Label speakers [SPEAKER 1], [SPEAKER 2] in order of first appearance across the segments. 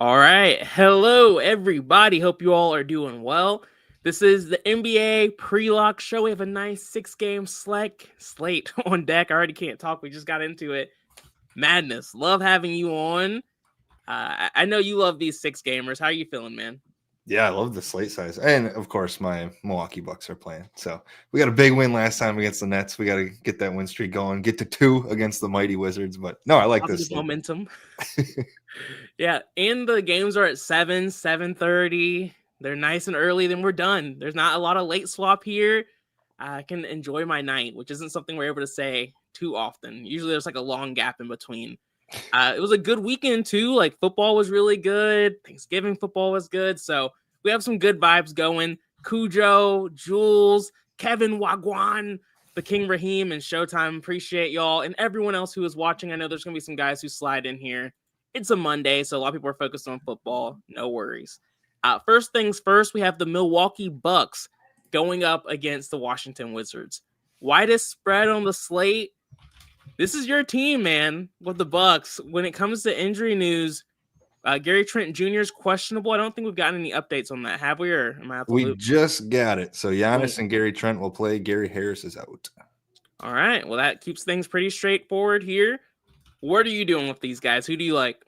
[SPEAKER 1] All right. Hello, everybody. Hope you all are doing well. This is the NBA pre-lock show. We have a nice 6-game slate on deck. I already can't talk. We just got into it. Madness. Love having you on. I know you love these 6-gamers. How are you feeling, man?
[SPEAKER 2] Yeah, I love the slate size. And of course, my Milwaukee Bucks are playing. So we got a big win last time against the Nets. We got to get that win streak going, get to 2 against the mighty Wizards. But no, I like this
[SPEAKER 1] Positive
[SPEAKER 2] slate.
[SPEAKER 1] momentum. Yeah, and the games are at 7:30. They're nice and early, then we're done. There's not a lot of late swap here. I can enjoy my night, which isn't something we're able to say too often. Usually there's like a long gap in between. It was a good weekend too. Like football was really good. Thanksgiving football was good. So we have some good vibes going. Cujo, Jules, Kevin Wagwan, the King Raheem, and Showtime. Appreciate y'all and everyone else who is watching. I know there's going to be some guys who slide in here. It's a Monday, so a lot of people are focused on football. No worries. First things first, we have the Milwaukee Bucks going up against the Washington Wizards. Widest spread on the slate. This is your team, man, with the Bucks. When it comes to injury news, Gary Trent Jr. is questionable. I don't think we've gotten any updates on that, have we? Or am I out the loop?
[SPEAKER 2] Just got it. So Giannis and Gary Trent will play. Gary Harris is out.
[SPEAKER 1] All right. Well, that keeps things pretty straightforward here. What are you doing with these guys? Who do you like?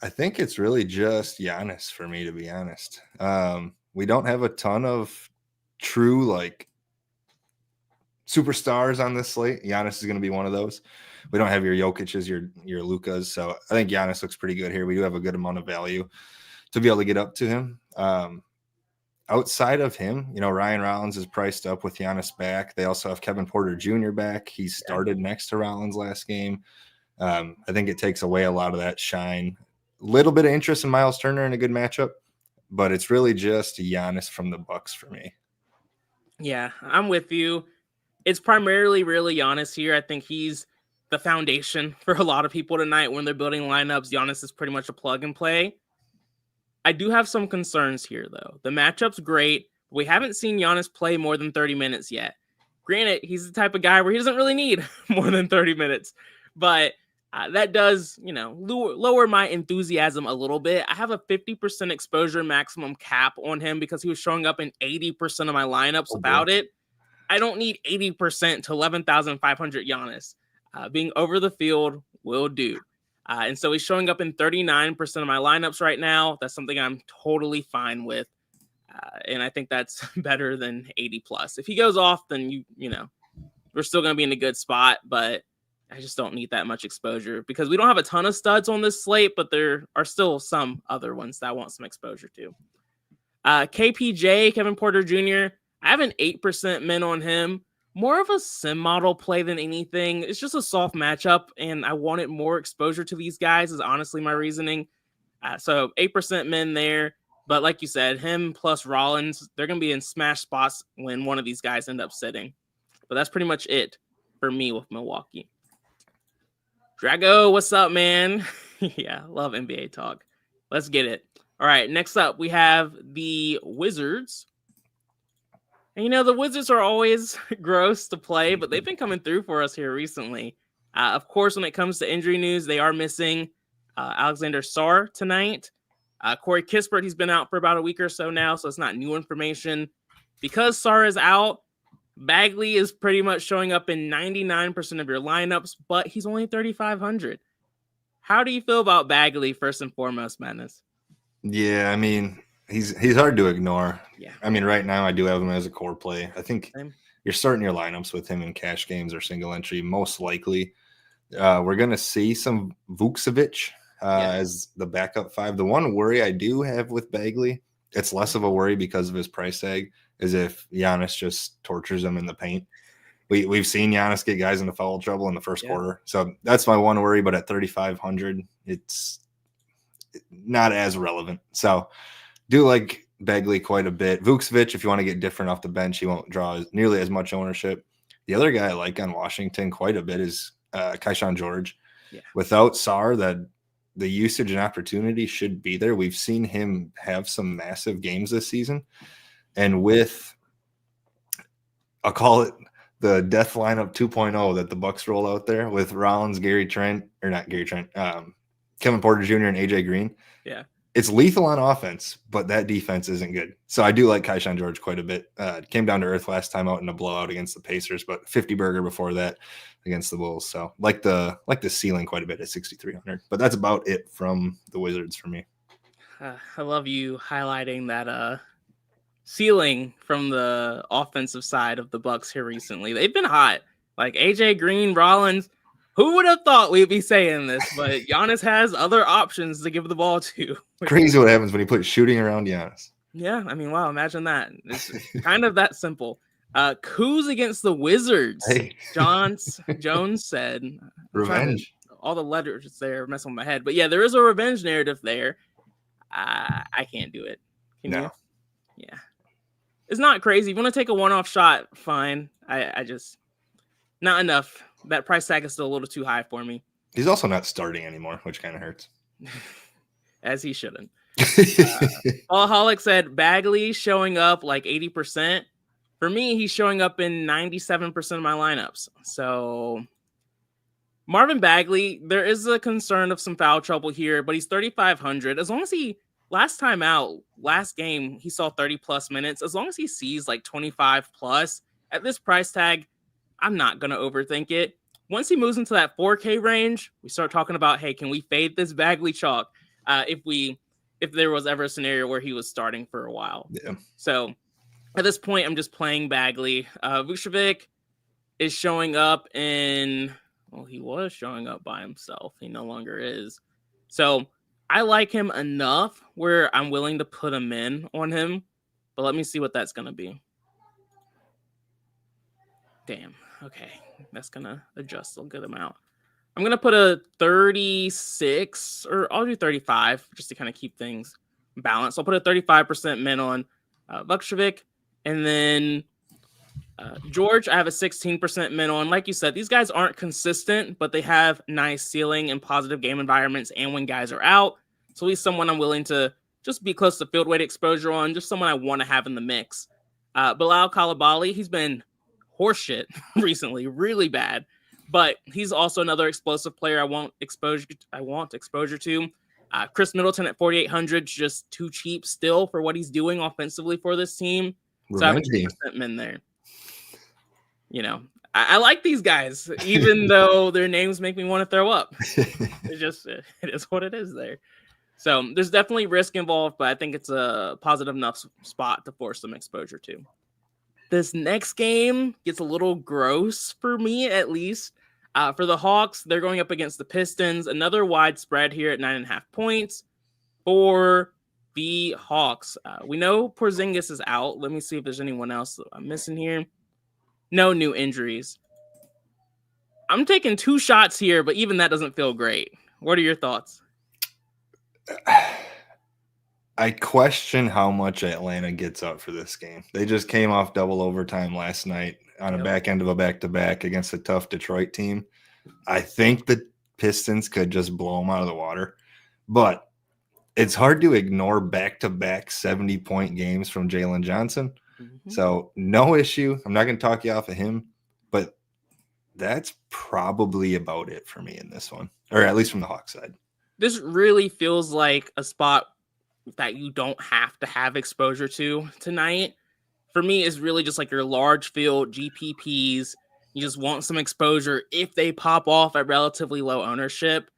[SPEAKER 2] I think it's really just Giannis for me, to be honest. We don't have a ton of true superstars on this slate. Giannis is going to be one of those. We don't have your Jokic's, your Lukas. So I think Giannis looks pretty good here. We do have a good amount of value to be able to get up to him. Outside of him, Ryan Rollins is priced up with Giannis back. They also have Kevin Porter Jr. back. He started next to Rollins last game. I think it takes away a lot of that shine. Little bit of interest in Miles Turner in a good matchup, but it's really just Giannis from the Bucks for me.
[SPEAKER 1] Yeah, I'm with you. It's primarily really Giannis here. I think he's the foundation for a lot of people tonight when they're building lineups. Giannis is pretty much a plug and play. I do have some concerns here, though. The matchup's great. We haven't seen Giannis play more than 30 minutes yet. Granted, he's the type of guy where he doesn't really need more than 30 minutes, but that does, lower my enthusiasm a little bit. I have a 50% exposure maximum cap on him because he was showing up in 80% of my lineups without it. I don't need 80% to 11,500 Giannis. Being over the field will do. And so he's showing up in 39% of my lineups right now. That's something I'm totally fine with. And I think that's better than 80 plus. If he goes off, then we're still going to be in a good spot, but I just don't need that much exposure because we don't have a ton of studs on this slate, but there are still some other ones that I want some exposure to. KPJ, Kevin Porter Jr., I have an 8% min on him. More of a sim model play than anything. It's just a soft matchup, and I wanted more exposure to these guys is honestly my reasoning. So 8% min there. But like you said, him plus Rollins, they're going to be in smash spots when one of these guys end up sitting. But that's pretty much it for me with Milwaukee. Drago, what's up, man? Yeah, love NBA talk. Let's get it. All right, next up, we have the Wizards. And, the Wizards are always gross to play, but they've been coming through for us here recently. Of course, when it comes to injury news, they are missing Alexander Sarr tonight. Corey Kispert, he's been out for about a week or so now, so it's not new information. Because Sarr is out, Bagley is pretty much showing up in 99% of your lineups, but he's only 3,500. How do you feel about Bagley, first and foremost, Madness?
[SPEAKER 2] Yeah, I mean, he's hard to ignore.
[SPEAKER 1] Yeah.
[SPEAKER 2] I mean, right now I do have him as a core play. I think you're starting your lineups with him in cash games or single entry. Most likely, we're going to see some Vucevic as the backup 5. The one worry I do have with Bagley, it's less of a worry because of his price tag, is if Giannis just tortures him in the paint. We've seen Giannis get guys into foul trouble in the first quarter. So that's my one worry, but at 3,500, it's not as relevant. So do like Bagley quite a bit. Vucevic, if you want to get different off the bench, he won't draw nearly as much ownership. The other guy I like on Washington quite a bit is Keyshawn George. Yeah. Without Sarr, the usage and opportunity should be there. We've seen him have some massive games this season. And with, I'll call it the death lineup 2.0 that the Bucks roll out there with Rollins, Kevin Porter Jr. and AJ Green.
[SPEAKER 1] Yeah.
[SPEAKER 2] it's lethal on offense, but that defense isn't good. So I do like Kaishan George quite a bit. Came down to earth last time out in a blowout against the Pacers, but 50 burger before that against the Bulls. So like the ceiling quite a bit at 6,300. But that's about it from the Wizards for me.
[SPEAKER 1] I love you highlighting that ceiling from the offensive side of the Bucks here recently. They've been hot. Like AJ Green, Rollins. Who would have thought we'd be saying this? But Giannis has other options to give the ball to.
[SPEAKER 2] Crazy what happens when you put shooting around Giannis.
[SPEAKER 1] Yeah, I mean, wow, imagine that. It's kind of that simple. Coups against the Wizards. Hey. Jones said.
[SPEAKER 2] Revenge.
[SPEAKER 1] All the letters there messing with my head. But yeah, there is a revenge narrative there. I can't do it. Can you? Yeah. It's not crazy. If you want to take a one-off shot, fine. I just not enough. That price tag is still a little too high for me.
[SPEAKER 2] He's also not starting anymore, which kind of hurts.
[SPEAKER 1] As he shouldn't. Alholic said Bagley showing up like 80%. For me, he's showing up in 97% of my lineups. So Marvin Bagley, there is a concern of some foul trouble here, but he's 3,500. As long as last game, he saw 30 plus minutes. As long as he sees like 25 plus at this price tag, I'm not going to overthink it. Once he moves into that 4K range, we start talking about, hey, can we fade this Bagley chalk if there was ever a scenario where he was starting for a while.
[SPEAKER 2] Yeah.
[SPEAKER 1] So at this point, I'm just playing Bagley. Vucevic is showing up he was showing up by himself. He no longer is. So I like him enough where I'm willing to put him in on him, but let me see what that's going to be. Damn. Okay. That's going to adjust a good amount. I'm going to put a 36 or I'll do 35 just to kind of keep things balanced. I'll put a 35% min on Vucevic, and then George, I have a 16% min on. Like you said, these guys aren't consistent, but they have nice ceiling and positive game environments. And when guys are out, so he's someone I'm willing to just be close to field weight exposure on, just someone I want to have in the mix. Bilal Coulibaly, he's been horseshit recently, really bad, but he's also another explosive player I want exposure to. Chris Middleton at 4,800, just too cheap still for what he's doing offensively for this team. So I have a 2% min there. You know, I like these guys, even though their names make me want to throw up. It is what it is there. So there's definitely risk involved, but I think it's a positive enough spot to force some exposure to. This next game gets a little gross for me, at least. For the Hawks, they're going up against the Pistons. Another wide spread here at 9.5 points for the Hawks. We know Porzingis is out. Let me see if there's anyone else that I'm missing here. No new injuries. I'm taking 2 shots here, but even that doesn't feel great. What are your thoughts?
[SPEAKER 2] I question how much Atlanta gets up for this game. They just came off double overtime last night on a back end of a back-to-back against a tough Detroit team. I think the Pistons could just blow them out of the water. But it's hard to ignore back-to-back 70-point games from Jalen Johnson. Mm-hmm. So no issue. I'm not going to talk you off of him. But that's probably about it for me in this one, or at least from the Hawks side.
[SPEAKER 1] This really feels like a spot that you don't have to have exposure to tonight. For me, is really just like your large field GPPs. You just want some exposure if they pop off at relatively low ownership.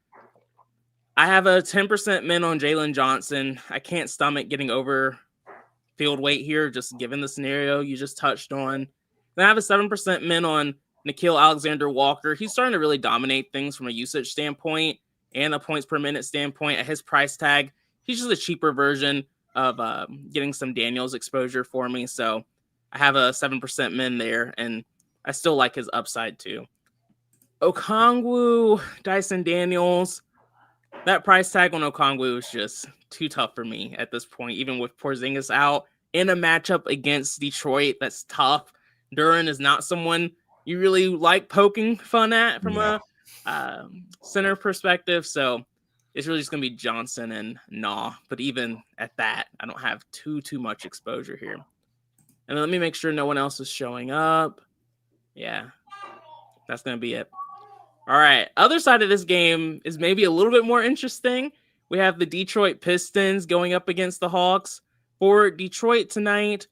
[SPEAKER 1] I have a 10% min on Jalen Johnson. I can't stomach getting over field weight here, just given the scenario you just touched on. Then I have a 7% min on Nickeil Alexander-Walker. He's starting to really dominate things from a usage standpoint and a points per minute standpoint at his price tag. He's just a cheaper version of getting some Daniels exposure for me. So I have a 7% min there, and I still like his upside too. Okongwu, Dyson Daniels. That price tag on Okongwu is just too tough for me at this point, even with Porzingis out in a matchup against Detroit. That's tough. Duren is not someone you really like poking fun at from a center perspective. So it's really just going to be Johnson and Nah. But even at that, I don't have too much exposure here. And then let me make sure no one else is showing up. Yeah, that's going to be it. All right. Other side of this game is maybe a little bit more interesting. we have the Detroit Pistons going up against the Hawks. For Detroit tonight,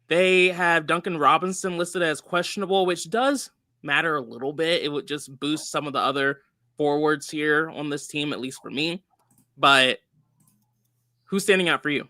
[SPEAKER 1] they have Duncan Robinson listed as questionable, which does matter a little bit. It would just boost some of the other forwards here on this team, at least for me. But who's standing out for you?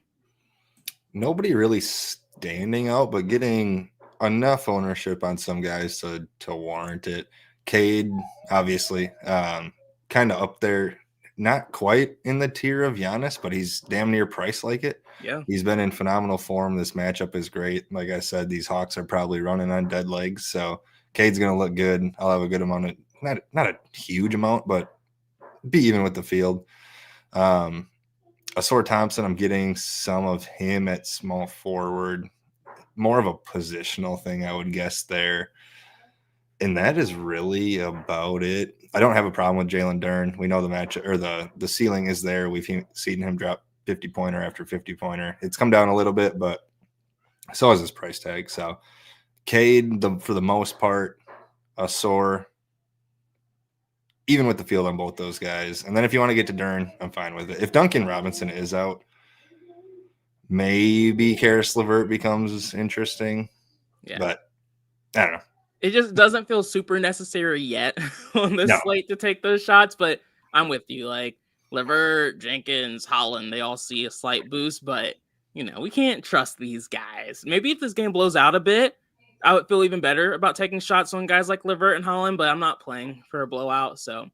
[SPEAKER 2] Nobody really standing out, but getting enough ownership on some guys to warrant it. Cade, obviously, kind of up there, not quite in the tier of Giannis, but he's damn near priced like it.
[SPEAKER 1] Yeah.
[SPEAKER 2] He's been in phenomenal form. This matchup is great. Like I said, these Hawks are probably running on dead legs, so Cade's going to look good. I'll have a good amount of, not a huge amount, but be even with the field. Asor Thompson, I'm getting some of him at small forward, more of a positional thing, I would guess there. And that is really about it. I don't have a problem with Jalen Duren. We know the match or the ceiling is there. We've seen him drop 50-pointer after 50-pointer. It's come down a little bit, but so has his price tag. So Cade, for the most part, Asor, even with the field on both those guys. And then if you want to get to Duren, I'm fine with it. If Duncan Robinson is out, maybe Karis LeVert becomes interesting. Yeah. But I don't know.
[SPEAKER 1] It just doesn't feel super necessary yet on this slate to take those shots, but I'm with you. Like LeVert, Jenkins, Holland, they all see a slight boost, but we can't trust these guys. Maybe if this game blows out a bit, I would feel even better about taking shots on guys like LeVert and Holland, but I'm not playing for a blowout. So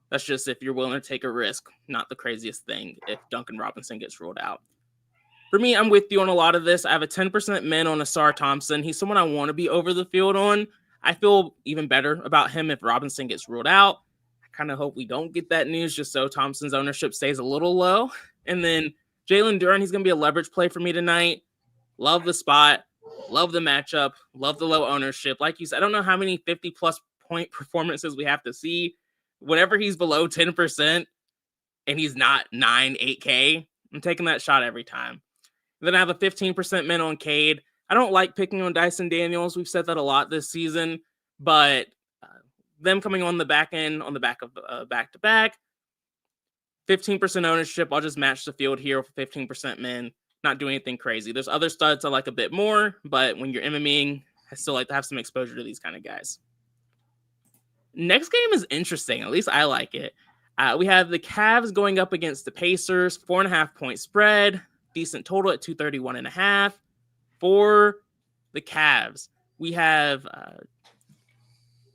[SPEAKER 1] that's just if you're willing to take a risk, not the craziest thing if Duncan Robinson gets ruled out. For me, I'm with you on a lot of this. I have a 10% min on Asar Thompson. He's someone I want to be over the field on. I feel even better about him if Robinson gets ruled out. I kind of hope we don't get that news just so Thompson's ownership stays a little low. And then Jalen Duren, he's going to be a leverage play for me tonight. Love the spot. Love the matchup. Love the low ownership. Like you said, I don't know how many 50-plus point performances we have to see. Whenever he's below 10% and he's not 9, 8K, I'm taking that shot every time. Then I have a 15% min on Cade. I don't like picking on Dyson Daniels. We've said that a lot this season, but them coming on the back end, on the back of back-to-back, 15% ownership. I'll just match the field here with 15% min. Not doing anything crazy. There's other studs I like a bit more, but when you're MMEing, I still like to have some exposure to these kind of guys. Next game is interesting. At least I like it. We have the Cavs going up against the Pacers, 4.5-point spread, decent total at 231.5. For the Cavs, we have,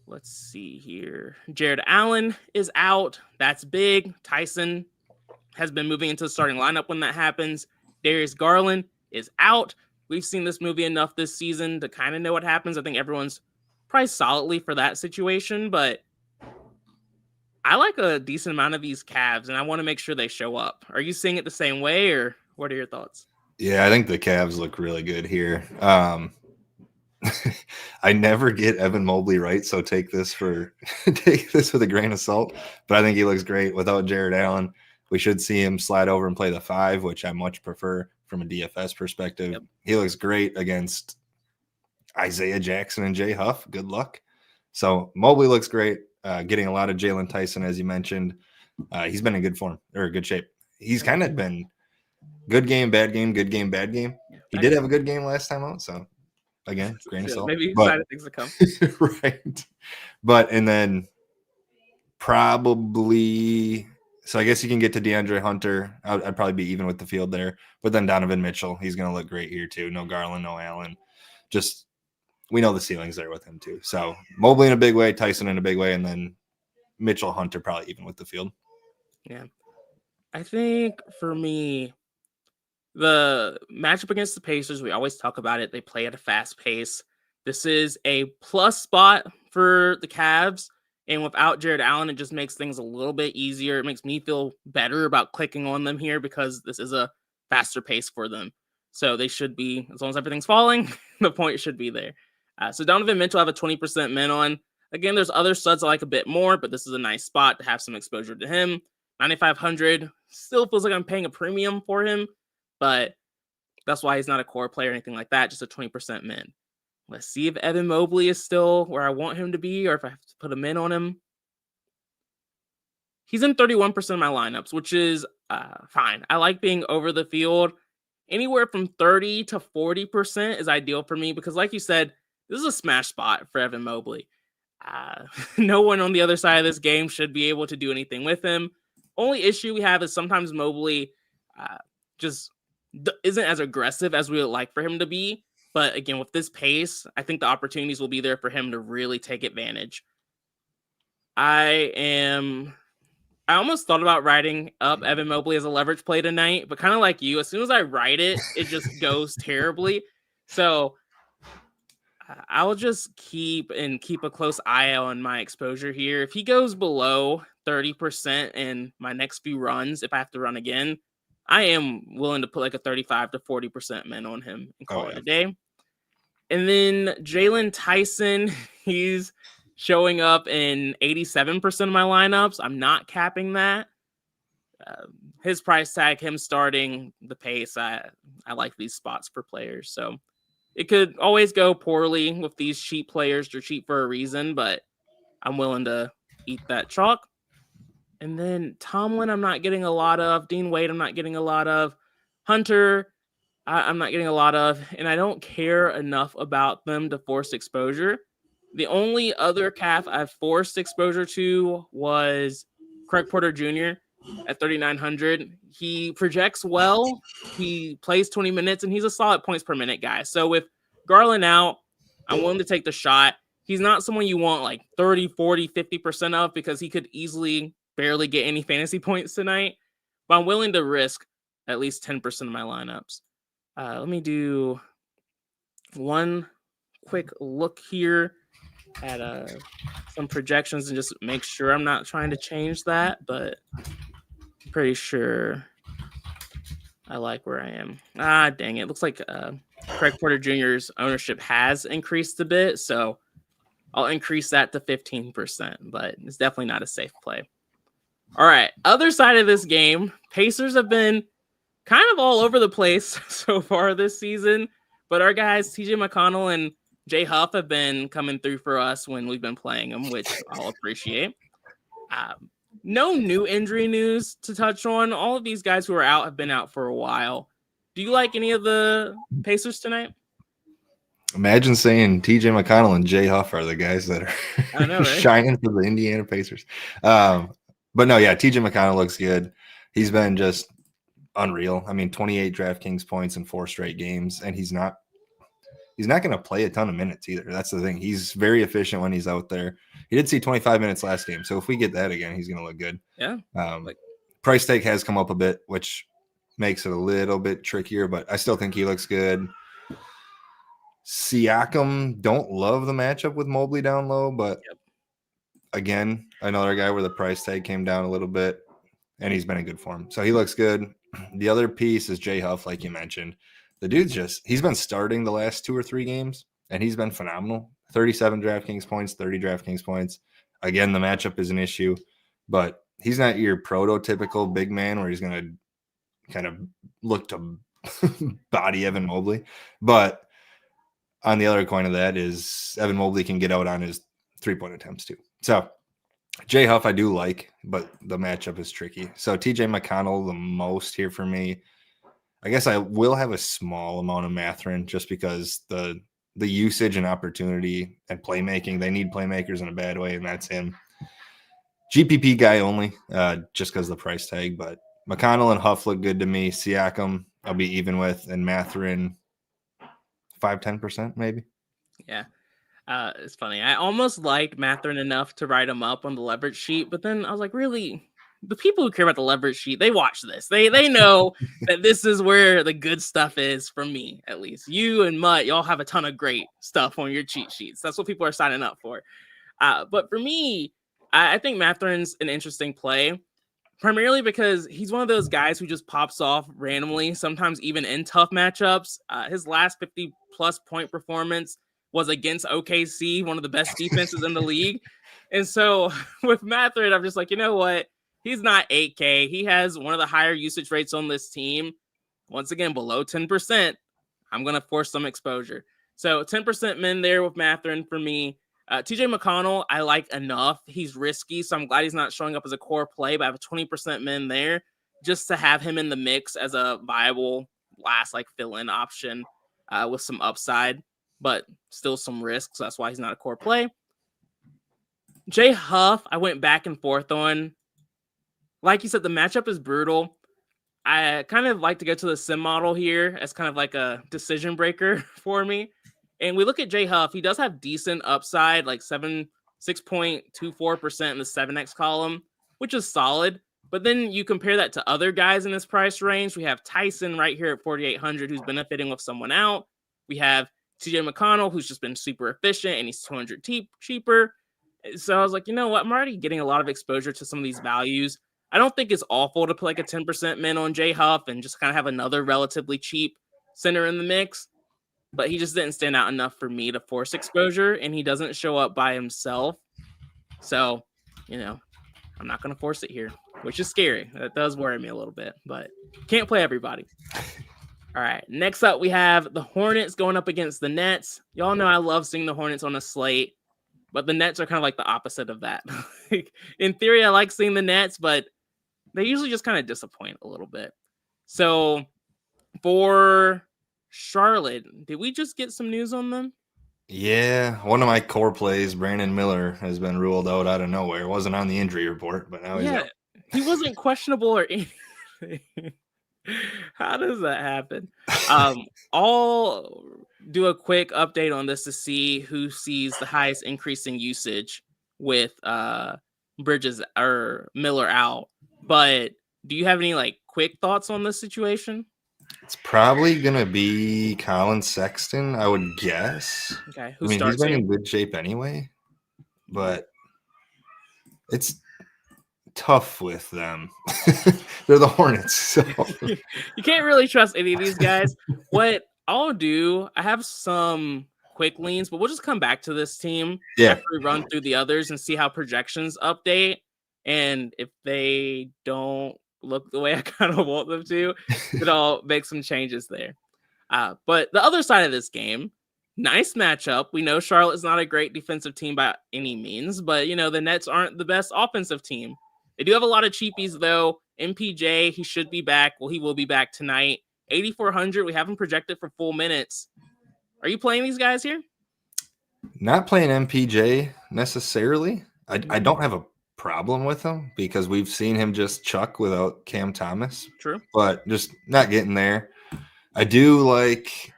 [SPEAKER 1] let's see here. Jared Allen is out. That's big. Tyson has been moving into the starting lineup when that happens. Darius Garland is out. We've seen this movie enough this season to kind of know what happens. I think everyone's priced solidly for that situation, but I like a decent amount of these Cavs, and I want to make sure they show up. Are you seeing it the same way, or what are your thoughts?
[SPEAKER 2] Yeah, I think the Cavs look really good here. I never get Evan Mobley right, so take this with a grain of salt. But I think he looks great without Jared Allen. We should see him slide over and play the 5, which I much prefer from a DFS perspective. Yep. He looks great against Isaiah Jackson and Jay Huff. Good luck. So Mobley looks great. Getting a lot of Jalen Tyson, as you mentioned. He's been in good form or good shape. He's kind of been good game, bad game, good game, bad game. He did have a good game last time out, so again, grain of salt.
[SPEAKER 1] Maybe excited things to come.
[SPEAKER 2] Right. But and then probably, so I guess you can get to DeAndre Hunter. I'd probably be even with the field there. But then Donovan Mitchell, he's going to look great here too. No Garland, no Allen. Just we know the ceiling's there with him too. So Mobley in a big way, Tyson in a big way, and then Mitchell, Hunter probably even with the field.
[SPEAKER 1] Yeah. I think for me, the matchup against the Pacers, we always talk about it. They play at a fast pace. This is a plus spot for the Cavs. And without Jared Allen, it just makes things a little bit easier. It makes me feel better about clicking on them here because this is a faster pace for them. So they should be, as long as everything's falling, the point should be there. So Donovan Mitchell, I have a 20% min on. Again, there's other studs I like a bit more, but this is a nice spot to have some exposure to him. 9,500 still feels like I'm paying a premium for him, but that's why he's not a core player or anything like that, just a 20% min. Let's see if Evan Mobley is still where I want him to be or if I have to put a min on him. He's in 31% of my lineups, which is fine. I like being over the field. Anywhere from 30 to 40% is ideal for me because, like you said, this is a smash spot for Evan Mobley. No one on the other side of this game should be able to do anything with him. Only issue we have is sometimes Mobley just isn't as aggressive as we would like for him to be. But again, with this pace, I think the opportunities will be there for him to really take advantage. I almost thought about writing up Evan Mobley as a leverage play tonight, but kind of like you, as soon as I write it, it just goes terribly. So I'll just keep a close eye on my exposure here. If he goes below 30% in my next few runs, if I have to run again, I am willing to put like a 35 to 40% min on him and call it a day. And then Jalen Tyson, he's showing up in 87% of my lineups. I'm not capping that. His price tag, him starting the pace, I like these spots for players. So it could always go poorly with these cheap players. They're cheap for a reason, but I'm willing to eat that chalk. And then Tomlin, I'm not getting a lot of. Dean Wade, I'm not getting a lot of. Hunter, I'm not getting a lot of. And I don't care enough about them to force exposure. The only other calf I've forced exposure to was Craig Porter Jr. at 3,900. He projects well. He plays 20 minutes, and he's a solid points per minute guy. So with Garland out, I'm willing to take the shot. He's not someone you want like 30, 40, 50% of because he could easily barely get any fantasy points tonight. But I'm willing to risk at least 10% of my lineups. Let me do one quick look here at some projections and just make sure I'm not trying to change that, but I'm pretty sure I like where I am. Dang it. Looks like Craig Porter Jr.'s ownership has increased a bit, so I'll increase that to 15%, but it's definitely not a safe play. All right, other side of this game, Pacers have been kind of all over the place so far this season, but our guys, TJ McConnell and Jay Huff, have been coming through for us when we've been playing them, which I'll appreciate. No new injury news to touch on. All of these guys who are out have been out for a while. Do you like any of the Pacers tonight?
[SPEAKER 2] Imagine saying TJ McConnell and Jay Huff are the guys that are
[SPEAKER 1] I know, right?
[SPEAKER 2] shining for the Indiana Pacers. But no, yeah, TJ McConnell looks good. He's been just unreal. I mean, 28 DraftKings points in 4 straight games, and he's not going to play a ton of minutes either. That's the thing. He's very efficient when he's out there. He did see 25 minutes last game, so if we get that again, he's going to look good.
[SPEAKER 1] Yeah.
[SPEAKER 2] Price tag has come up a bit, which makes it a little bit trickier, but I still think he looks good. Siakam, don't love the matchup with Mobley down low, but again, another guy where the price tag came down a little bit, and he's been in good form. So he looks good. The other piece is Jay Huff, like you mentioned. The dude's he's been starting the last 2 or 3 games, and he's been phenomenal. 37 DraftKings points, 30 DraftKings points. Again, the matchup is an issue, but he's not your prototypical big man where he's going to kind of look to body Evan Mobley. But on the other coin of that is Evan Mobley can get out on his 3-point attempts too. So Jay Huff I do like, but the matchup is tricky. So TJ McConnell the most here for me. I guess I will have a small amount of Mathurin just because the usage and opportunity and playmaking, they need playmakers in a bad way, and that's him. GPP guy only, just because of the price tag, but McConnell and Huff look good to me. Siakam I'll be even with, and Mathurin 5-10% maybe.
[SPEAKER 1] Yeah. It's funny. I almost liked Mathurin enough to write him up on the leverage sheet, but then I was like, really? The people who care about the leverage sheet, they watch this. They know that this is where the good stuff is from me, at least. You and Mutt, y'all have a ton of great stuff on your cheat sheets. That's what people are signing up for. But for me, I think Mathurin's an interesting play, primarily because he's one of those guys who just pops off randomly, sometimes even in tough matchups. His last 50-plus point performance was against OKC, one of the best defenses in the league. And so with Mathurin, I'm just like, you know what? He's not 8K. He has one of the higher usage rates on this team. Once again, below 10%. I'm going to force some exposure. So 10% min there with Mathurin for me. TJ McConnell, I like enough. He's risky, so I'm glad he's not showing up as a core play, but I have a 20% min there just to have him in the mix as a viable last like fill-in option with some upside, but still some risks. So that's why he's not a core play. Jay Huff, I went back and forth on. Like you said, the matchup is brutal. I kind of like to go to the sim model here as kind of like a decision breaker for me. And we look at Jay Huff. He does have decent upside, like 6.24% in the 7x column, which is solid. But then you compare that to other guys in this price range. We have Tyson right here at 4,800, who's benefiting with someone out. We have TJ McConnell, who's just been super efficient, and he's 200 cheaper. So I was like, you know what? I'm already getting a lot of exposure to some of these values. I don't think it's awful to put like a 10% min on Jay Huff and just kind of have another relatively cheap center in the mix. But he just didn't stand out enough for me to force exposure, and he doesn't show up by himself. So, I'm not going to force it here, which is scary. That does worry me a little bit, but can't play everybody. All right, next up, we have the Hornets going up against the Nets. Y'all know I love seeing the Hornets on a slate, but the Nets are kind of like the opposite of that. In theory, I like seeing the Nets, but they usually just kind of disappoint a little bit. So for Charlotte, did we just get some news on them?
[SPEAKER 2] Yeah, one of my core plays, Brandon Miller, has been ruled out of nowhere. Wasn't on the injury report, but now he's out.
[SPEAKER 1] He wasn't questionable or anything. How does that happen? I'll do a quick update on this to see who sees the highest increase in usage with Bridges or Miller out. But do you have any like quick thoughts on this situation?
[SPEAKER 2] It's probably gonna be Colin Sexton, I would guess.
[SPEAKER 1] Okay,
[SPEAKER 2] he's been in good shape anyway, but it's tough with them. They're the Hornets, so
[SPEAKER 1] you can't really trust any of these guys. What I'll do, I have some quick leans, but we'll just come back to this team after we run through the others and see how projections update. And if they don't look the way I kind of want them to, then I'll make some changes there. But the other side of this game, nice matchup. We know Charlotte's not a great defensive team by any means, but the Nets aren't the best offensive team. They do have a lot of cheapies though. MPJ, he should be back. Well, he will be back tonight. 8,400. We have him projected for full minutes. Are you playing these guys here?
[SPEAKER 2] Not playing MPJ necessarily. I don't have a problem with him because we've seen him just chuck without Cam Thomas.
[SPEAKER 1] True.
[SPEAKER 2] But just not getting there. I do like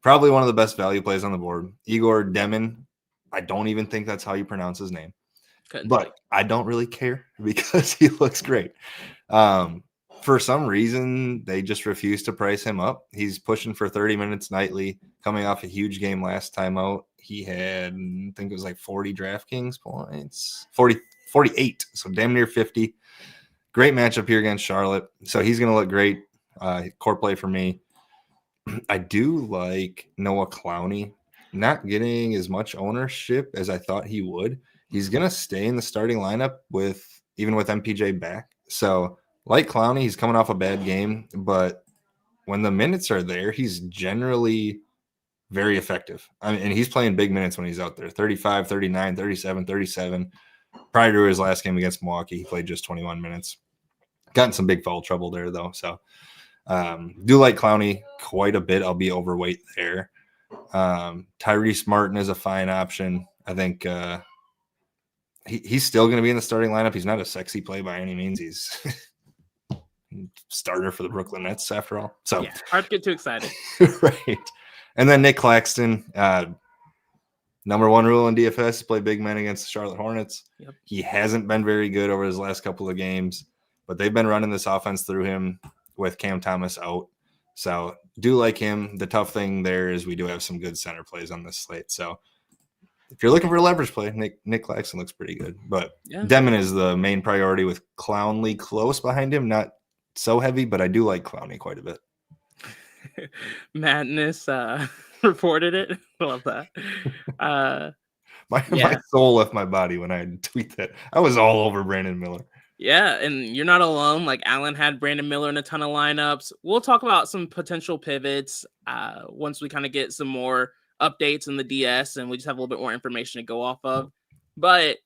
[SPEAKER 2] probably one of the best value plays on the board, Igor Demon. I don't even think that's how you pronounce his name. But I don't really care because he looks great. For some reason, they just refuse to price him up. He's pushing for 30 minutes nightly, coming off a huge game last time out. He had, I think it was like 40 DraftKings points, 48, so damn near 50. Great matchup here against Charlotte. So he's going to look great. Core play for me. I do like Noah Clowney. Not getting as much ownership as I thought he would. He's going to stay in the starting lineup even with MPJ back. So like Clowney, he's coming off a bad game, but when the minutes are there, he's generally very effective. And he's playing big minutes when he's out there, 35, 39, 37, 37. Prior to his last game against Milwaukee, he played just 21 minutes. Gotten some big foul trouble there, though. So do like Clowney quite a bit. I'll be overweight there. Tyrese Martin is a fine option. I think he's still going to be in the starting lineup. He's not a sexy play by any means. He's starter for the Brooklyn Nets after all. So
[SPEAKER 1] yeah, hard to get too excited.
[SPEAKER 2] Right. And then Nick Claxton, number one rule in DFS, play big men against the Charlotte Hornets.
[SPEAKER 1] Yep.
[SPEAKER 2] He hasn't been very good over his last couple of games, but they've been running this offense through him with Cam Thomas out. So do like him. The tough thing there is we do have some good center plays on this slate. So if you're looking for a leverage play, Nick Claxton looks pretty good. But Demon is the main priority with Clowney close behind him. Not so heavy, but I do like Clowney quite a bit.
[SPEAKER 1] Madness reported it. I love that.
[SPEAKER 2] My soul left my body when I tweet that. I was all over Brandon Miller.
[SPEAKER 1] Yeah, and you're not alone. Like Alan had Brandon Miller in a ton of lineups. We'll talk about some potential pivots once we kind of get some more updates in the DS, and we just have a little bit more information to go off of. But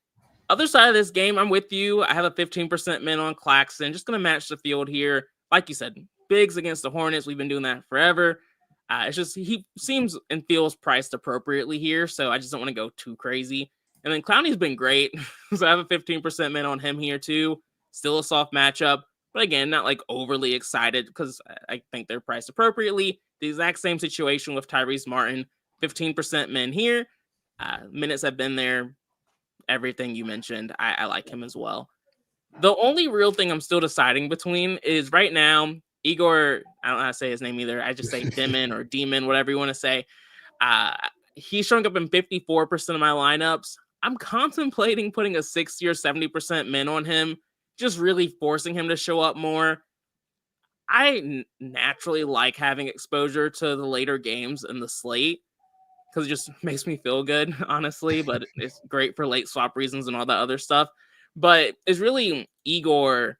[SPEAKER 1] other side of this game, I'm with you. I have a 15% min on Claxton. Just going to match the field here. Like you said, bigs against the Hornets. We've been doing that forever. It's just he seems and feels priced appropriately here, so I just don't want to go too crazy. And then Clowney's been great, so I have a 15% min on him here too. Still a soft matchup, but again, not like overly excited because I think they're priced appropriately. The exact same situation with Tyrese Martin, 15% min here. Minutes have been there. Everything you mentioned, I like him as well. The only real thing I'm still deciding between is right now, Igor, I don't know how to say his name either. I just say Demon or Demon, whatever you want to say. He's showing up in 54% of my lineups. I'm contemplating putting a 60 or 70% min on him, just really forcing him to show up more. I naturally like having exposure to the later games in the slate because it just makes me feel good, honestly, but it's great for late swap reasons and all that other stuff. But it's really Igor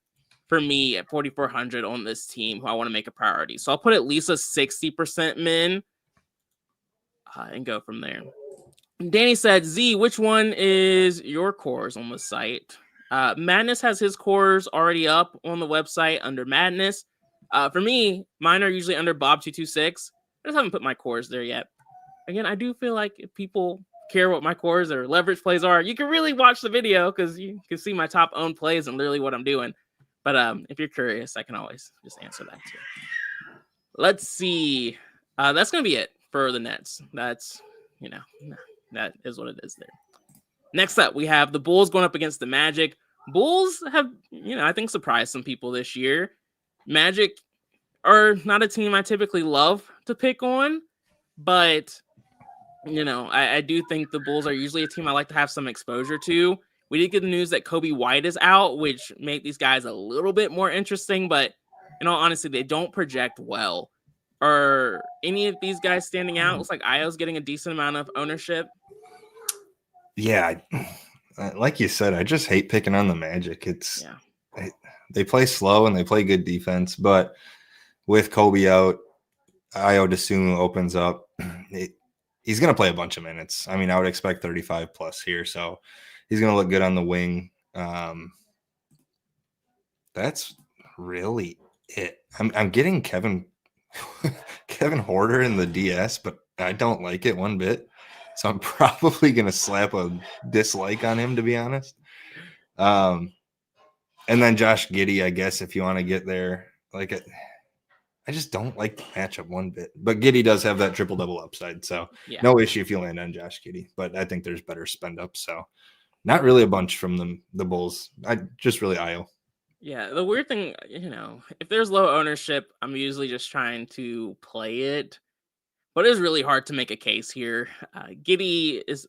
[SPEAKER 1] for me at 4,400 on this team who I want to make a priority. So I'll put at least a 60% min and go from there. Danny said, Z, which one is your cores on the site? Madness has his cores already up on the website under Madness. For me, mine are usually under Bob226. I just haven't put my cores there yet. Again, I do feel like if people care what my cores or leverage plays are, you can really watch the video because you can see my top owned plays and literally what I'm doing. But if you're curious, I can always just answer that too. Let's see. That's going to be it for the Nets. That's, that is what it is there. Next up, we have the Bulls going up against the Magic. Bulls have, I think surprised some people this year. Magic are not a team I typically love to pick on, but I do think the Bulls are usually a team I like to have some exposure to. We did get the news that Kobe White is out, which made these guys a little bit more interesting, but in all honesty, they don't project well. Are any of these guys standing out? Looks like Io's getting a decent amount of ownership.
[SPEAKER 2] Yeah, like you said, I just hate picking on the Magic. They play slow and they play good defense, but with Kobe out, Io DeSumo opens up. He's going to play a bunch of minutes. I mean, I would expect 35 plus here, so he's going to look good on the wing. That's really it. I'm getting Kevin Horter in the DS, but I don't like it one bit. So I'm probably going to slap a dislike on him, to be honest. And then Josh Giddey, I guess, if you want to get there. I just don't like the matchup one bit. But Giddey does have that triple-double upside, so no issue if you land on Josh Giddey. But I think there's better spend-ups, so not really a bunch from the Bulls. I just really Io.
[SPEAKER 1] Yeah, the weird thing, if there's low ownership, I'm usually just trying to play it. But it is really hard to make a case here. Giddey is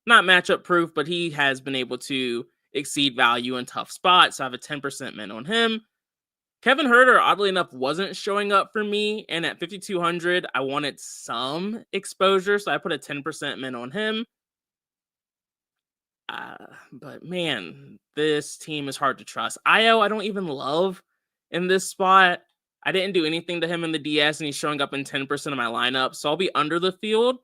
[SPEAKER 1] not matchup proof, but he has been able to exceed value in tough spots. So I have a 10% min on him. Kevin Huerter, oddly enough, wasn't showing up for me. And at 5,200, I wanted some exposure. So I put a 10% min on him. But man, this team is hard to trust. Io, I don't even love in this spot. I didn't do anything to him in the DS, and he's showing up in 10% of my lineup. So I'll be under the field,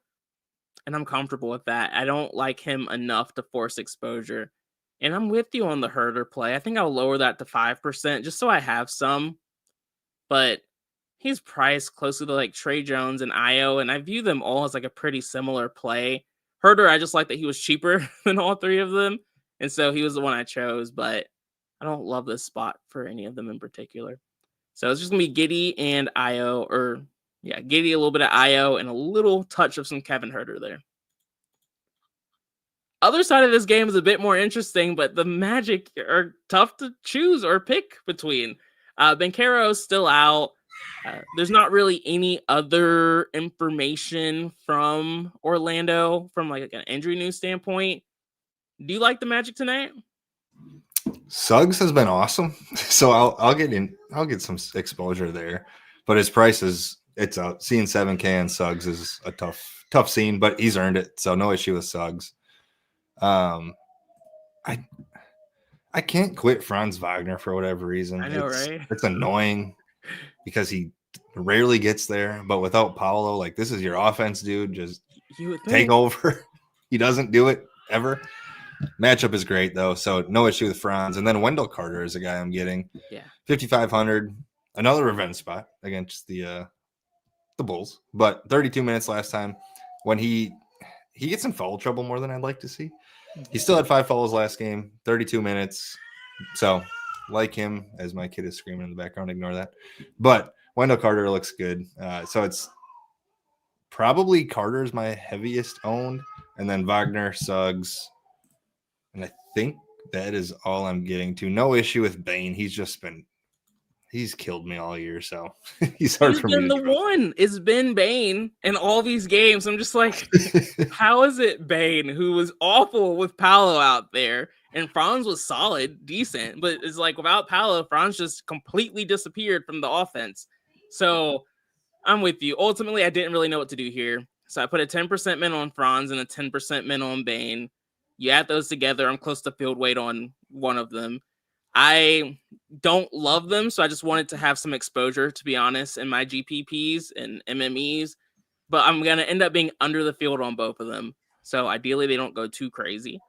[SPEAKER 1] and I'm comfortable with that. I don't like him enough to force exposure. And I'm with you on the Herder play. I think I'll lower that to 5% just so I have some. But he's priced closely to like Trey Jones and Io, and I view them all as like a pretty similar play. Herder, I just like that he was cheaper than all three of them. And so he was the one I chose, but I don't love this spot for any of them in particular. So it's just going to be Giddey and Io, Giddey, a little bit of Io, and a little touch of some Kevin Huerter there. Other side of this game is a bit more interesting, but the Magic are tough to choose or pick between. Banchero's still out. There's not really any other information from Orlando from like an injury news standpoint. Do you like the Magic tonight?
[SPEAKER 2] Suggs has been awesome, so I'll get some exposure there. But his price it's out. Seeing 7K on Suggs is a tough scene, but he's earned it, so no issue with Suggs. I can't quit Franz Wagner for whatever reason.
[SPEAKER 1] I know, right?
[SPEAKER 2] It's annoying because he rarely gets there, but without Paolo, like this is your offense, dude. Just
[SPEAKER 1] You would
[SPEAKER 2] take
[SPEAKER 1] think.
[SPEAKER 2] over. He doesn't do it ever. Matchup is great, though, so no issue with Franz. And then Wendell Carter is a guy I'm getting.
[SPEAKER 1] Yeah.
[SPEAKER 2] 5,500. Another revenge spot against the Bulls. But 32 minutes last time. When he gets in foul trouble more than I'd like to see. He still had 5 fouls last game, 32 minutes. So, like him, as my kid is screaming in the background, ignore that. But Wendell Carter looks good. So it's probably Carter's my heaviest owned. And then Wagner, Suggs. And I think that is all I'm getting to. No issue with Bane. He's killed me all year, so he's hard for me to
[SPEAKER 1] been the one. It's been Bane in all these games. I'm just like, how is it Bane, who was awful with Paolo out there, and Franz was solid, decent, but it's like without Paolo, Franz just completely disappeared from the offense. So I'm with you. Ultimately, I didn't really know what to do here. So I put a 10% min on Franz and a 10% min on Bane. You add those together, I'm close to field weight on one of them. I don't love them, so I just wanted to have some exposure, to be honest, in my GPPs and MMEs. But I'm going to end up being under the field on both of them. So ideally, they don't go too crazy.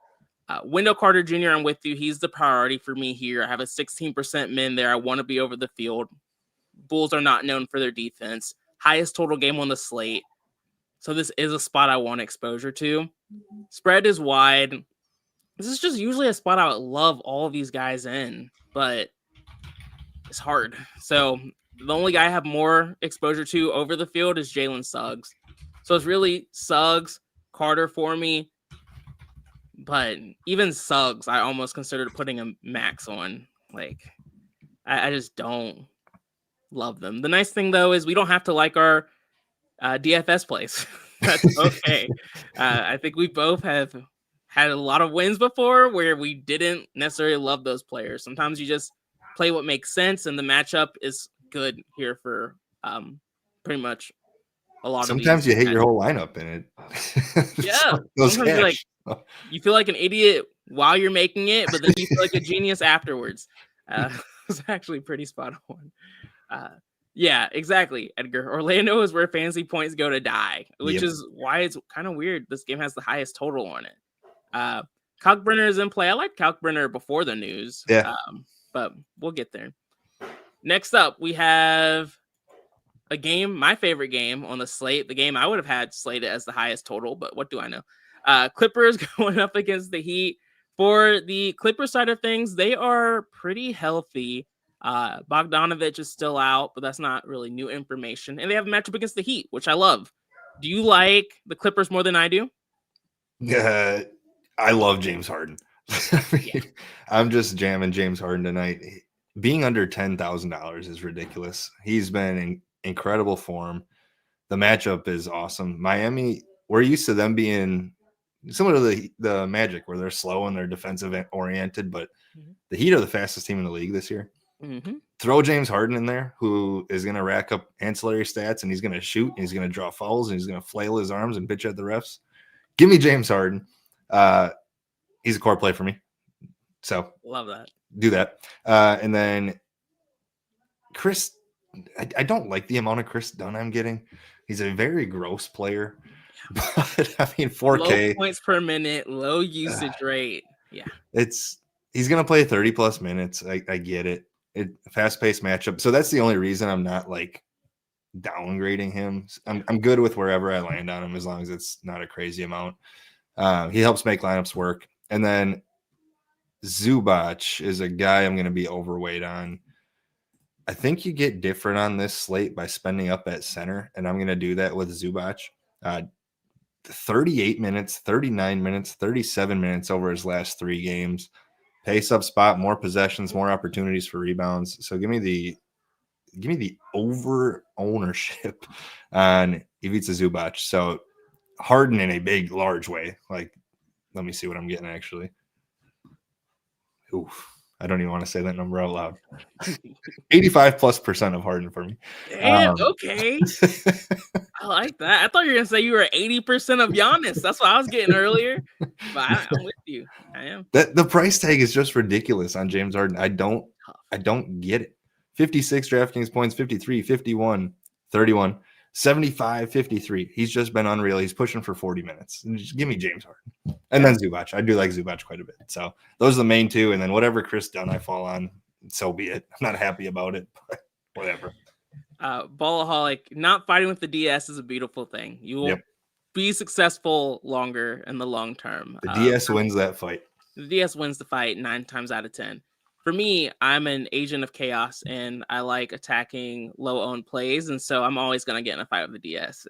[SPEAKER 1] Wendell Carter Jr., I'm with you. He's the priority for me here. I have a 16% min there. I want to be over the field. Bulls are not known for their defense. Highest total game on the slate. So this is a spot I want exposure to. Spread is wide. This is just usually a spot I would love all of these guys in, but it's hard. So the only guy I have more exposure to over the field is Jalen Suggs. So it's really Suggs, Carter for me. But even Suggs, I almost considered putting a max on. Like, I just don't love them. The nice thing, though, is we don't have to like our DFS plays. That's okay. I think we both have had a lot of wins before where we didn't necessarily love those players. Sometimes you just play what makes sense, and the matchup is good here for pretty much a lot
[SPEAKER 2] Sometimes
[SPEAKER 1] of these.
[SPEAKER 2] You hate your whole lineup in it.
[SPEAKER 1] Yeah. Sometimes you feel like an idiot while you're making it, but then you feel like a genius afterwards. It's actually pretty spot on. Yeah, exactly, Edgar. Orlando is where fantasy points go to die, which is why it's kind of weird. This game has the highest total on it. Kalkbrenner is in play. I liked Kalkbrenner before the news.
[SPEAKER 2] Yeah.
[SPEAKER 1] But we'll get there. Next up, we have a game, my favorite game on the slate, the game I would have had slated as the highest total, but what do I know? Clippers going up against the Heat. For the Clippers side of things, they are pretty healthy. Bogdanovich is still out, but that's not really new information. And they have a matchup against the Heat, which I love. Do you like the Clippers more than I do?
[SPEAKER 2] I love James Harden. I'm just jamming James Harden tonight. Being under $10,000 is ridiculous. He's been in incredible form. The matchup is awesome. Miami, we're used to them being similar to the Magic, where they're slow and they're defensive oriented, but the Heat are the fastest team in the league this year. Throw James Harden in there, who is going to rack up ancillary stats, and he's going to shoot, and he's going to draw fouls, and he's going to flail his arms and bitch at the refs. Give me James Harden. He's a core play for me. So
[SPEAKER 1] love that.
[SPEAKER 2] Do that. And then Chris, I don't like the amount of Chris Dunn I'm getting. He's a very gross player. But I mean, 4K.
[SPEAKER 1] Low points per minute, low usage rate. Yeah.
[SPEAKER 2] He's gonna play 30 plus minutes. I get it. Fast-paced matchup. So that's the only reason I'm not like downgrading him. I'm good with wherever I land on him as long as it's not a crazy amount. He helps make lineups work. And then Zubac is a guy I'm going to be overweight on. I think you get different on this slate by spending up at center, and I'm going to do that with Zubac. 38 minutes, 39 minutes, 37 minutes over his last 3 games. Pace up spot, more possessions, more opportunities for rebounds. So give me the over ownership on Ivica Zubac. So Harden in a big, large way. Like, let me see what I'm getting actually. Oof. I don't even want to say that number out loud. 85+% of Harden for me.
[SPEAKER 1] Damn, okay. I like that. I thought you were going to say you were 80% of Giannis. That's what I was getting earlier. But I'm with you. I am.
[SPEAKER 2] The price tag is just ridiculous on James Harden. I don't get it. 56 DraftKings points, 53, 51, 31. 75, 53. He's just been unreal. He's pushing for 40 minutes. Just give me James Harden. And then Zubac. I do like Zubac quite a bit. So those are the main two. And then whatever Chris Dunn I fall on, so be it. I'm not happy about it, but whatever.
[SPEAKER 1] Ballaholic, not fighting with the DS is a beautiful thing. You will be successful longer in the long term.
[SPEAKER 2] The DS wins that fight.
[SPEAKER 1] The DS wins the fight 9 times out of 10. For me, I'm an agent of chaos, and I like attacking low-owned plays, and so I'm always going to get in a fight with the DS.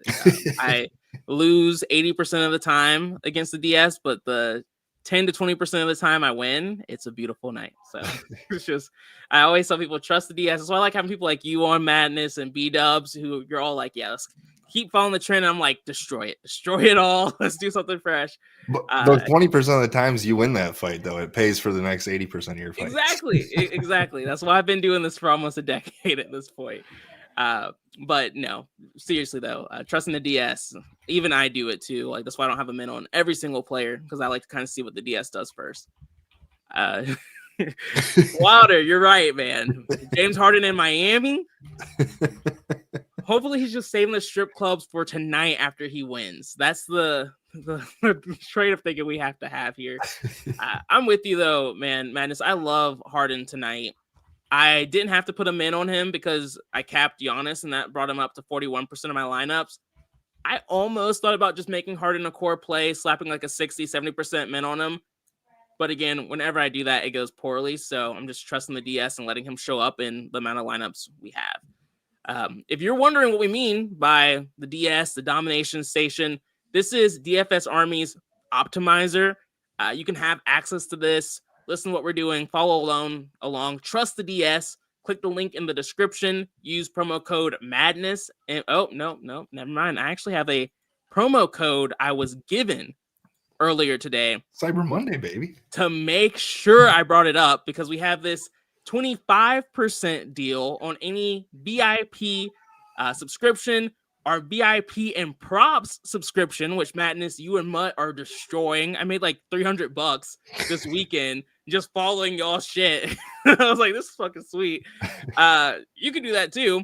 [SPEAKER 1] I lose 80% of the time against the DS, but the 10 to 20% of the time I win, it's a beautiful night. So it's just, I always tell people, trust the DS. So I like having people like you on Madness and B-Dubs who you're all like, yeah, let's keep following the trend. I'm like, destroy it all. Let's do something fresh.
[SPEAKER 2] But those 20% of the times you win that fight, though, it pays for the next 80% of your fights.
[SPEAKER 1] Exactly. That's why I've been doing this for almost a decade at this point. But no, seriously though, trusting the DS, even I do it too. Like that's why I don't have a min on every single player, because I like to kind of see what the DS does first. Wilder, you're right, man. James Harden in Miami. Hopefully he's just saving the strip clubs for tonight after he wins. That's the trade of thinking we have to have here. I'm with you though, man. Madness, I love Harden tonight. I didn't have to put a min on him because I capped Giannis, and that brought him up to 41% of my lineups. I almost thought about just making Harden a core play, slapping like a 60, 70% min on him. But again, whenever I do that, it goes poorly. So I'm just trusting the DS and letting him show up in the amount of lineups we have. If you're wondering what we mean by the DS, the domination station, this is DFS Army's optimizer. You can have access to this. Listen to what we're doing. Follow along. Trust the DS. Click the link in the description. Use promo code MADNESS. And no, never mind. I actually have a promo code I was given earlier today.
[SPEAKER 2] Cyber Monday, baby.
[SPEAKER 1] To make sure I brought it up, because we have this 25% deal on any VIP subscription. Our VIP and props subscription, which Madness, you and Mutt are destroying. I made like $300 this weekend just following y'all shit. I was like, this is fucking sweet. You can do that too.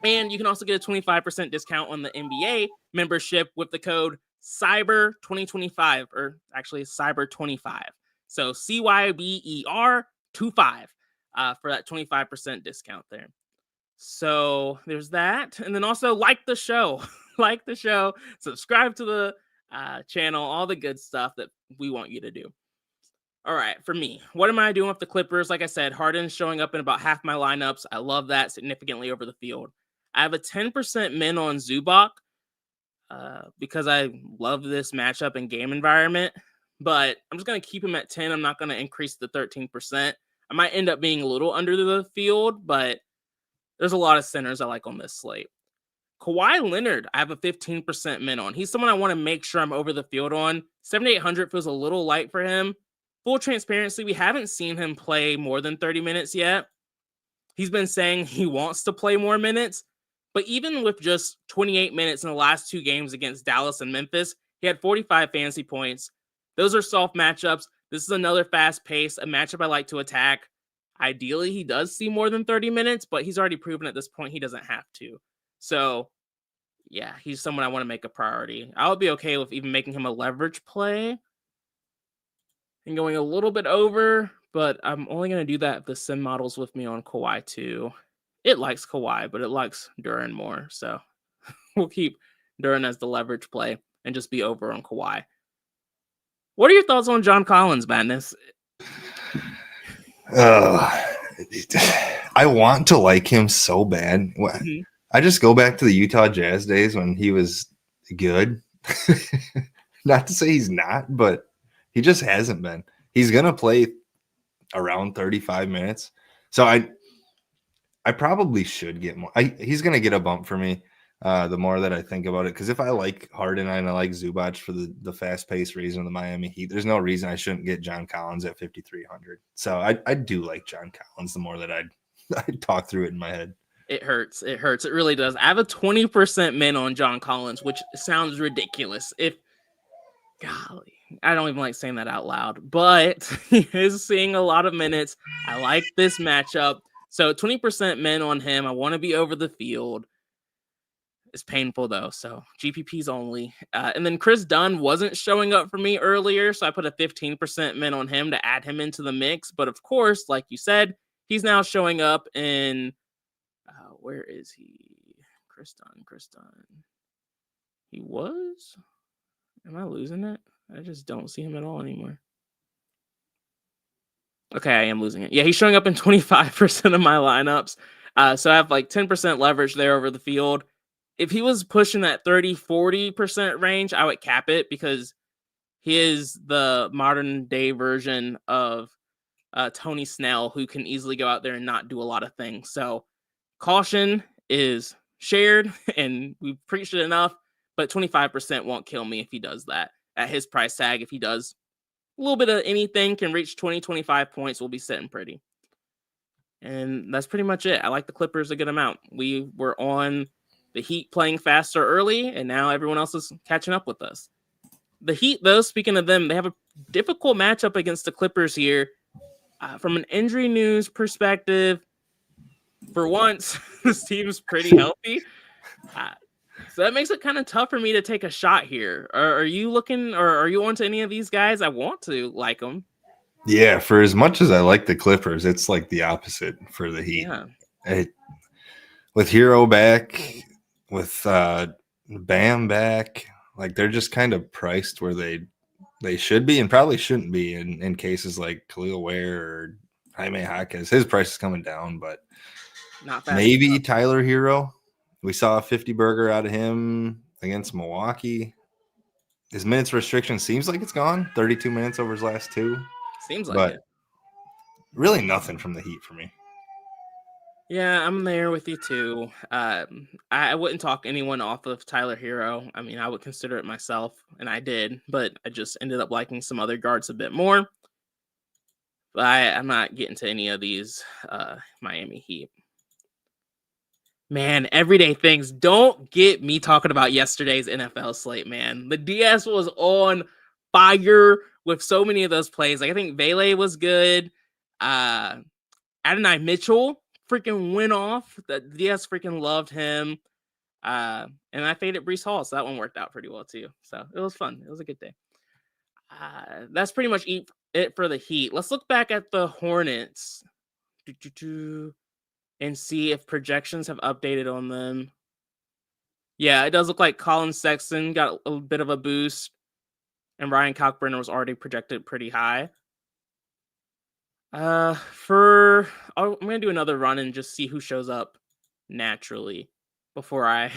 [SPEAKER 1] And you can also get a 25% discount on the NBA membership with the code CYBER2025, or actually CYBER25. So CYBER25 for that 25% discount there. So there's that. And then also like the show, subscribe to the channel, all the good stuff that we want you to do. All right, for me, what am I doing with the Clippers? Like I said, Harden's showing up in about half my lineups. I love that, significantly over the field. I have a 10% min on Zubac because I love this matchup and game environment, but I'm just going to keep him at 10. I'm not going to increase the 13%. I might end up being a little under the field, but there's a lot of centers I like on this slate. Kawhi Leonard, I have a 15% min on. He's someone I want to make sure I'm over the field on. 7,800 feels a little light for him. Full transparency, we haven't seen him play more than 30 minutes yet. He's been saying he wants to play more minutes, but even with just 28 minutes in the last 2 games against Dallas and Memphis, he had 45 fantasy points. Those are soft matchups. This is another fast pace, a matchup I like to attack. Ideally, he does see more than 30 minutes, but he's already proven at this point he doesn't have to. So, yeah, he's someone I want to make a priority. I would be okay with even making him a leverage play and going a little bit over, but I'm only going to do that if the sim model's with me on Kawhi too. It likes Kawhi, but it likes Duran more. So we'll keep Duran as the leverage play and just be over on Kawhi. What are your thoughts on John Collins, Madness?
[SPEAKER 2] I want to like him so bad. Mm-hmm. I just go back to the Utah Jazz days when he was good. Not to say he's not, but he just hasn't been. He's going to play around 35 minutes. So I probably should get more. He's going to get a bump for me the more that I think about it. Because if I like Harden and I like Zubac for the fast-paced reason of the Miami Heat, there's no reason I shouldn't get John Collins at 5,300. So I do like John Collins the more that I talk through it in my head.
[SPEAKER 1] It hurts. It really does. I have a 20% min on John Collins, which sounds ridiculous. Golly, I don't even like saying that out loud, but he is seeing a lot of minutes. I like this matchup. So 20% min on him. I want to be over the field. is painful though. So GPPs only. And then Chris Dunn wasn't showing up for me earlier, so I put a 15% min on him to add him into the mix. But of course, like you said, he's now showing up in where is he? Chris Dunn. He was? Am I losing it? I just don't see him at all anymore. Okay, I am losing it. Yeah, he's showing up in 25% of my lineups. So I have like 10% leverage there over the field. If he was pushing that 30-40% range, I would cap it because he is the modern day version of Tony Snell, who can easily go out there and not do a lot of things. So caution is shared, and we've preached it enough, but 25% won't kill me if he does that at his price tag. If he does a little bit of anything, can reach 20-25 points, we'll be sitting pretty. And that's pretty much it. I like the Clippers a good amount. We were on the Heat playing faster early, and now everyone else is catching up with us. The Heat, though, speaking of them, they have a difficult matchup against the Clippers here. From an injury news perspective, for once, this team's pretty healthy. So that makes it kind of tough for me to take a shot here. Are you looking, or are you on to any of these guys? I want to like them.
[SPEAKER 2] Yeah, for as much as I like the Clippers, it's like the opposite for the Heat. Yeah. With Hero back, with Bam back, like they're just kind of priced where they should be and probably shouldn't be in cases like Khalil Ware or Jaime Jaquez. His price is coming down, but
[SPEAKER 1] not fast
[SPEAKER 2] maybe
[SPEAKER 1] enough.
[SPEAKER 2] Tyler Hero. We saw a 50 burger out of him against Milwaukee. His minutes restriction seems like it's gone. 32 minutes over his last two.
[SPEAKER 1] Seems like it.
[SPEAKER 2] Really nothing from the Heat for me.
[SPEAKER 1] Yeah, I'm there with you too. I wouldn't talk anyone off of Tyler Hero. I mean, I would consider it myself, and I did, but I just ended up liking some other guards a bit more. But I'm not getting to any of these Miami Heat. Man, everyday things. Don't get me talking about yesterday's NFL slate, man. The DS was on fire with so many of those plays. Like I think Vele was good. Adonai Mitchell freaking went off. The DS freaking loved him. And I faded Breece Hall, so that one worked out pretty well too. So it was fun. It was a good day. That's pretty much it for the Heat. Let's look back at the Hornets. And see if projections have updated on them. Yeah, it does look like Colin Sexton got a bit of a boost, and Ryan Kalkbrenner was already projected pretty high. I'm gonna do another run and just see who shows up naturally before I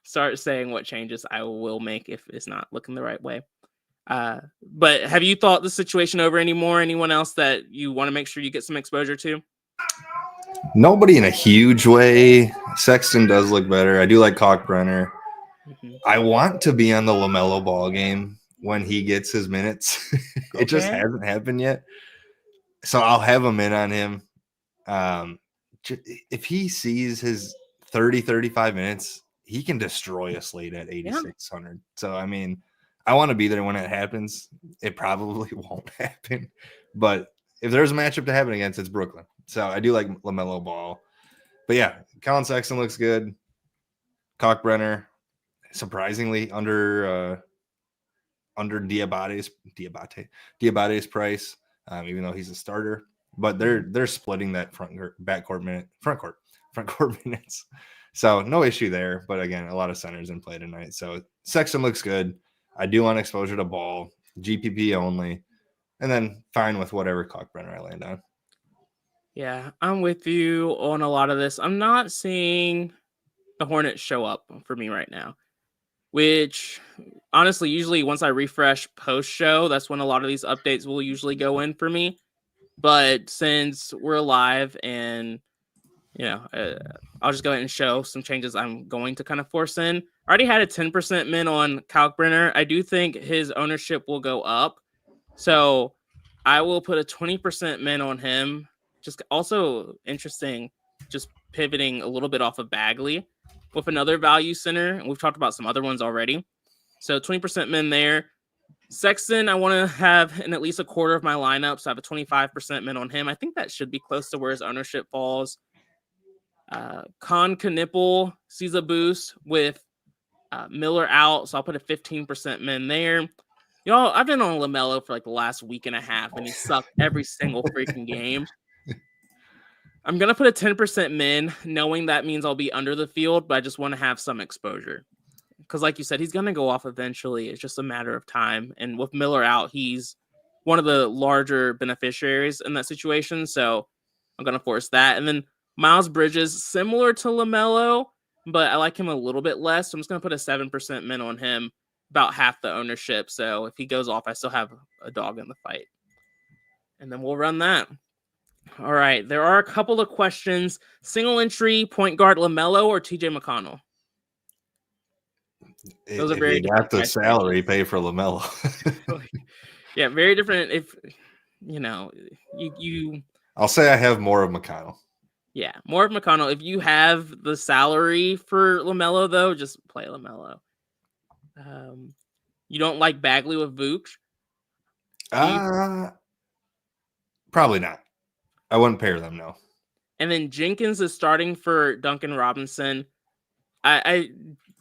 [SPEAKER 1] start saying what changes I will make if it's not looking the right way. But have you thought the situation over anymore? Anyone else that you want to make sure you get some exposure to?
[SPEAKER 2] Nobody in a huge way. Sexton does look better. I do like Kalkbrenner. Mm-hmm. I want to be on the LaMelo Ball game when he gets his minutes. It just hasn't happened yet. So I'll have him in on him. If he sees his 35 minutes, he can destroy a slate at 8,600. Yeah. So, I mean, I want to be there when it happens. It probably won't happen. But if there's a matchup to happen against, it's Brooklyn. So I do like LaMelo Ball. But yeah, Colin Sexton looks good. Kalkbrenner, surprisingly, under Diabate's price, even though he's a starter. But they're splitting that front court minutes. So no issue there. But again, a lot of centers in play tonight. So Sexton looks good. I do want exposure to Ball, GPP only, and then fine with whatever Kalkbrenner I land on.
[SPEAKER 1] Yeah, I'm with you on a lot of this. I'm not seeing the Hornets show up for me right now, which honestly, usually once I refresh post show, that's when a lot of these updates will usually go in for me. But since we're live and, I'll just go ahead and show some changes I'm going to kind of force in. I already had a 10% min on Kalkbrenner. I do think his ownership will go up. So I will put a 20% min on him. Just also interesting, just pivoting a little bit off of Bagley with another value center. And we've talked about some other ones already. So 20% min there. Sexton, I want to have in at least a quarter of my lineup. So I have a 25% min on him. I think that should be close to where his ownership falls. Con Knipple sees a boost with Miller out, so I'll put a 15% min there. Y'all, I've been on LaMelo for like the last week and a half, and he sucked every single freaking game. I'm going to put a 10% min, knowing that means I'll be under the field, but I just want to have some exposure. Because like you said, he's going to go off eventually. It's just a matter of time. And with Miller out, he's one of the larger beneficiaries in that situation. So I'm going to force that. And then Miles Bridges, similar to LaMelo, but I like him a little bit less. So I'm just going to put a 7% min on him, about half the ownership. So if he goes off, I still have a dog in the fight. And then we'll run that. All right. There are a couple of questions. Single entry, point guard LaMelo or TJ McConnell?
[SPEAKER 2] Those are very different. Got the salary, pay for LaMelo.
[SPEAKER 1] Yeah, very different. If you
[SPEAKER 2] I'll say I have more of McConnell.
[SPEAKER 1] Yeah, more of McConnell. If you have the salary for LaMelo, though, just play LaMelo. You don't like Bagley with Vooch?
[SPEAKER 2] Probably not. I wouldn't pair them, no.
[SPEAKER 1] And then Jenkins is starting for Duncan Robinson. I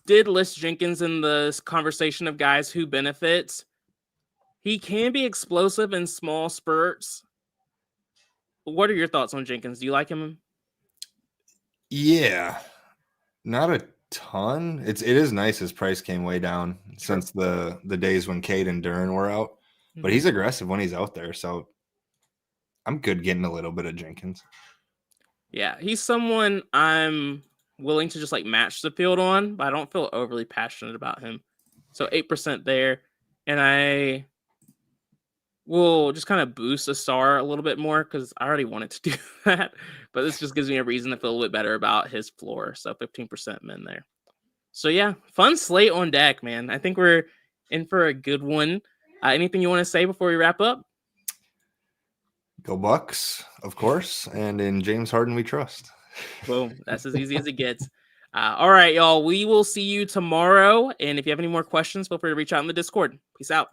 [SPEAKER 1] did list Jenkins in the conversation of guys who benefits. He can be explosive in small spurts. What are your thoughts on Jenkins? Do you like him?
[SPEAKER 2] Yeah, not a ton. It is nice his price came way down since the days when Cade and Duren were out. But he's aggressive when he's out there, so I'm good getting a little bit of Jenkins.
[SPEAKER 1] Yeah, he's someone I'm willing to just like match the field on, but I don't feel overly passionate about him. So 8% there, and I will just kind of boost a star a little bit more because I already wanted to do that, but this just gives me a reason to feel a little bit better about his floor. So 15% min there. So yeah, fun slate on deck, man. I think we're in for a good one. Anything you want to say before we wrap up?
[SPEAKER 2] Go Bucks, of course, and in James Harden we trust.
[SPEAKER 1] Boom. That's as easy as it gets. All right, y'all. We will see you tomorrow. And if you have any more questions, feel free to reach out in the Discord. Peace out.